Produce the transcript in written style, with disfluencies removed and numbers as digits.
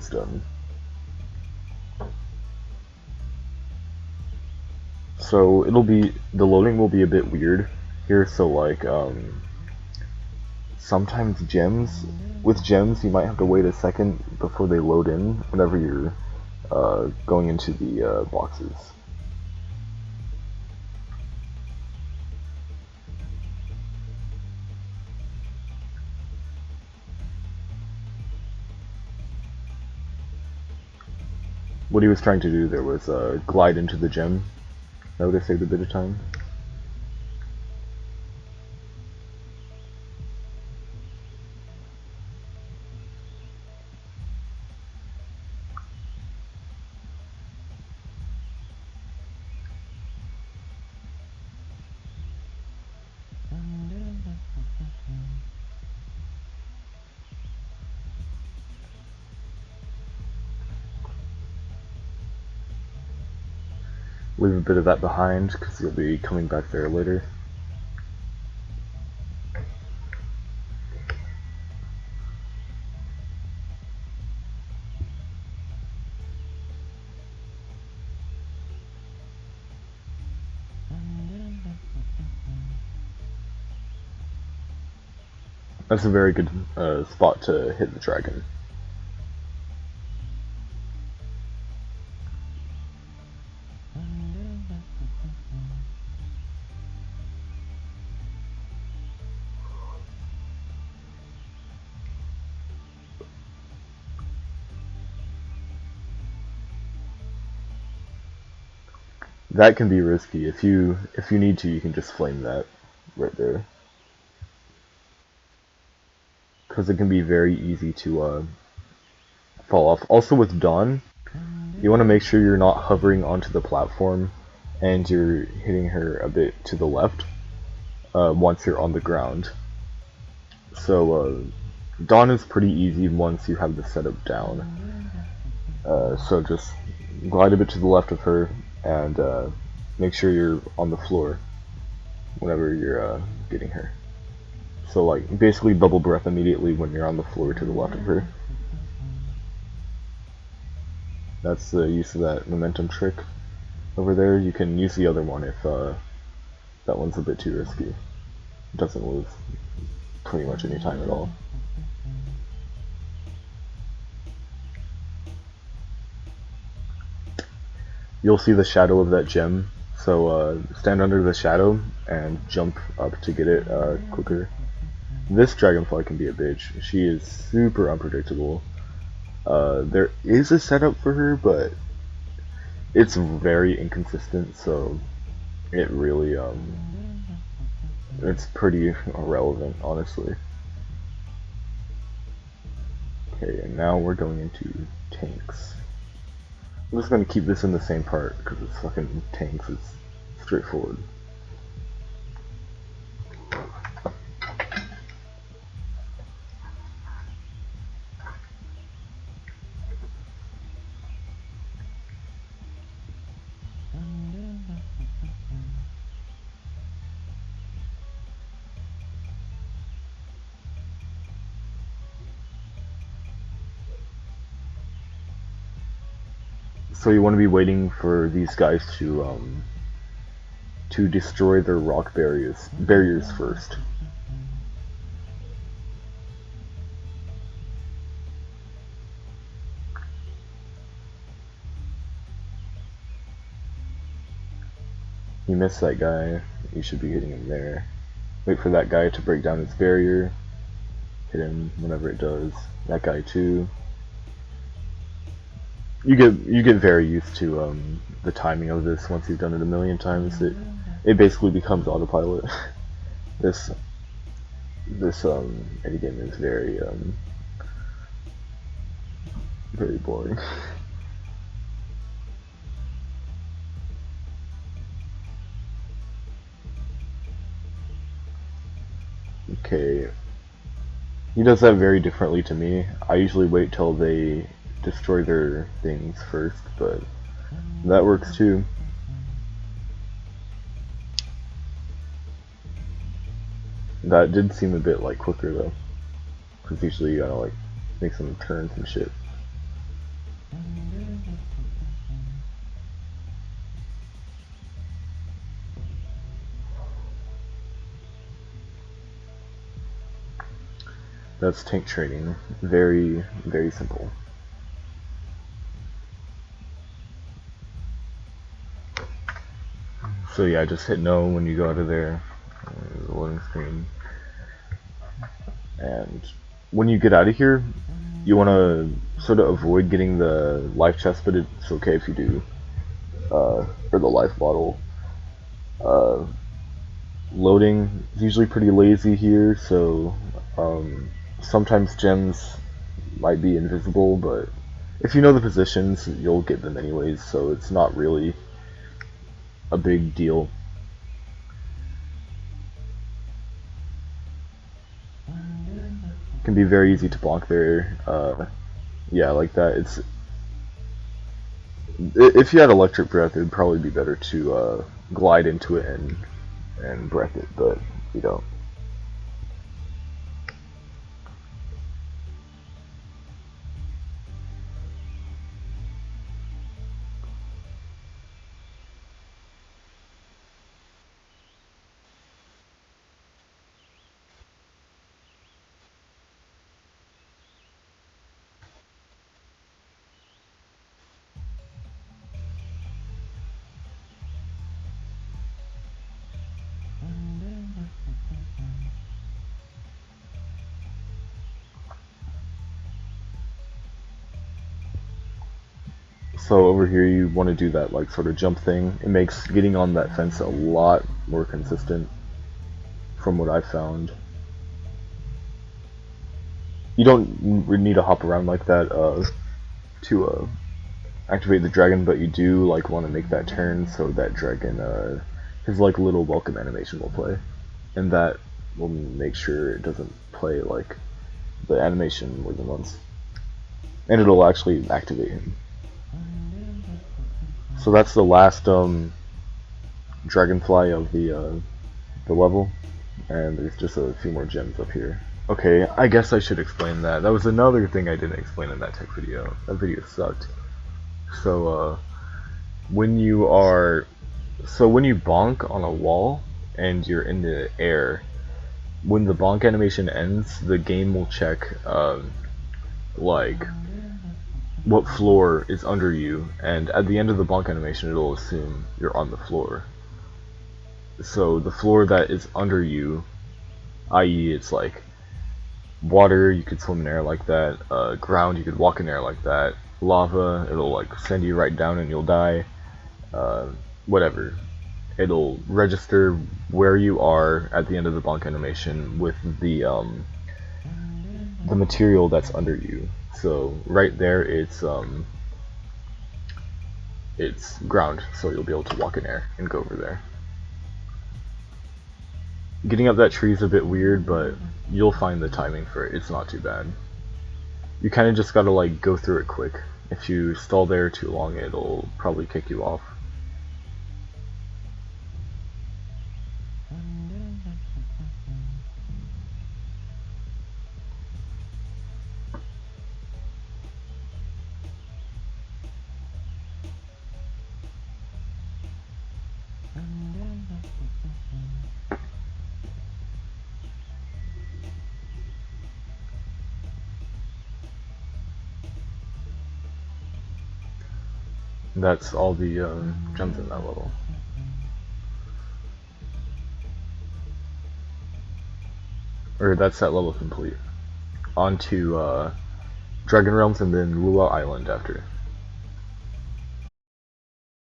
is done. So the loading will be a bit weird here, so like, sometimes with gems you might have to wait a second before they load in whenever you're going into the boxes. What he was trying to do there was glide into the gem. That would have saved a bit of time. Leave a bit of that behind because you'll be coming back there later. That's a very good spot to hit the dragon. That can be risky. If you need to, you can just flame that right there, because it can be very easy to fall off. Also with Dawn, you want to make sure you're not hovering onto the platform and you're hitting her a bit to the left once you're on the ground. So Dawn is pretty easy once you have the setup down. So just glide a bit to the left of her and make sure you're on the floor whenever you're getting her. So like basically bubble breath immediately when you're on the floor to the left of her. That's the use of that momentum trick over there. You can use the other one if that one's a bit too risky. It doesn't lose pretty much any time at all. You'll see the shadow of that gem, so stand under the shadow and jump up to get it quicker. This Dragonfly can be a bitch. She is super unpredictable. There is a setup for her, but it's very inconsistent, so it really it's pretty irrelevant, honestly. Okay, and now we're going into tanks. I'm just gonna keep this in the same part because it's fucking tanks. It's straightforward. So you want to be waiting for these guys to destroy their rock barriers first. You missed that guy, you should be hitting him there. Wait for that guy to break down his barrier. Hit him whenever it does. That guy too. You get very used to the timing of this once you've done it a million times. It basically becomes autopilot. this Eddie game is very boring. Okay, he does that very differently to me. I usually wait till they destroy their things first, but that works too. That did seem a bit like quicker though, because usually you gotta like make some turns and shit. That's tank training. Very, very simple. So yeah, just hit no when you go out of there. The loading screen. And when you get out of here, you want to sort of avoid getting the life chest, but it's okay if you do. Or the life bottle. Loading is usually pretty lazy here, so sometimes gems might be invisible, but if you know the positions, you'll get them anyways, so it's not really a big deal. It can be very easy to block there. Yeah, like that. If you had electric breath, it would probably be better to glide into it and breath it, but you don't. So over here you want to do that like sort of jump thing. It makes getting on that fence a lot more consistent from what I've found. You don't need to hop around like that to activate the dragon, but you do like want to make that turn so that dragon his like little welcome animation will play, and that will make sure it doesn't play like the animation more than once, and it'll actually activate him. So that's the last dragonfly of the level, and there's just a few more gems up here. Okay, I guess I should explain that. That was another thing I didn't explain in that tech video. That video sucked. So when you bonk on a wall and you're in the air, when the bonk animation ends, the game will check like what floor is under you, and at the end of the bonk animation it'll assume you're on the floor. So the floor that is under you, i.e. it's like water, you could swim in air like that, ground, you could walk in air like that, lava, it'll like send you right down and you'll die, whatever. It'll register where you are at the end of the bonk animation with the material that's under you. So right there, it's ground, so you'll be able to walk in air and go over there. Getting up that tree is a bit weird, but you'll find the timing for it. It's not too bad. You kind of just gotta like go through it quick. If you stall there too long, it'll probably kick you off. That's all the gems in that level. Or that's that level complete. On to Dragon Realms and then Lua Island after.